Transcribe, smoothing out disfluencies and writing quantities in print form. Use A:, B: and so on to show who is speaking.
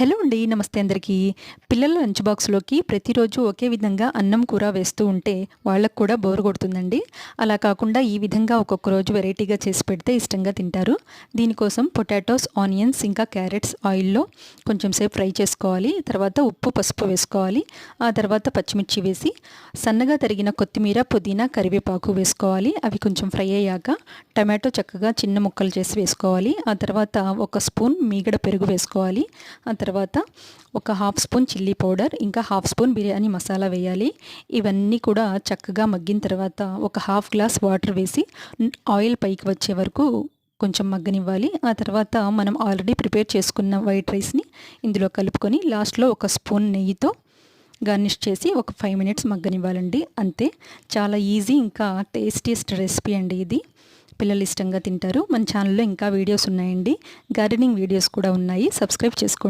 A: Hello అండి. నమస్తే అందరికీ. పిల్లల లంచ్ బాక్స్‌లోకి ప్రతిరోజు ఒకే విధంగా అన్నం, కూర వేస్తూ ఉంటే వాళ్ళకి కూడా బోర్ కొడుతుందండి. అలా కాకుండా ఈ విధంగా ఒక్కొక్క రోజు వెరైటీగా చేసి పెడితే ఇష్టంగా తింటారు. దీనికోసం పొటాటోస్, ఆనియన్స్ ఇంకా క్యారెట్స్ ఆయిల్‌లో కొంచెం సేపు ఫ్రై చేసుకోవాలి. తర్వాత ఉప్పు, పసుపు వేసుకోవాలి. ఆ తర్వాత పచ్చిమిర్చి వేసి సన్నగా తరిగిన కొత్తిమీర, పుదీనా, కరివేపాకు వేసుకోవాలి. అవి కొంచెం ఫ్రై అయ్యాక టమాటో చక్కగా చిన్న ముక్కలు చేసి వేసుకోవాలి. ఆ తర్వాత ఒక స్పూన్ మీగడ పెరుగు వేసుకోవాలి. ఆ తర్వాత ఒక హాఫ్ స్పూన్ చిల్లీ పౌడర్, ఇంకా హాఫ్ స్పూన్ బిర్యానీ మసాలా వేయాలి. ఇవన్నీ కూడా చక్కగా మగ్గిన తర్వాత ఒక హాఫ్ గ్లాస్ వాటర్ వేసి ఆయిల్ పైకి వచ్చే వరకు కొంచెం మగ్గనివ్వాలి. ఆ తర్వాత మనం ఆల్రెడీ ప్రిపేర్ చేసుకున్న వైట్ రైస్ని ఇందులో కలుపుకొని లాస్ట్లో ఒక స్పూన్ నెయ్యితో గార్నిష్ చేసి ఒక 5 మినిట్స్ మగ్గనివ్వాలండి. అంతే. చాలా ఈజీ ఇంకా టేస్టీయెస్ట్ రెసిపీ అండి ఇది. పిల్లలు ఇష్టంగా తింటారు. మన ఛానల్లో ఇంకా వీడియోస్ ఉన్నాయండి. గార్డెనింగ్ వీడియోస్ కూడా ఉన్నాయి. సబ్స్క్రైబ్ చేసుకోండి.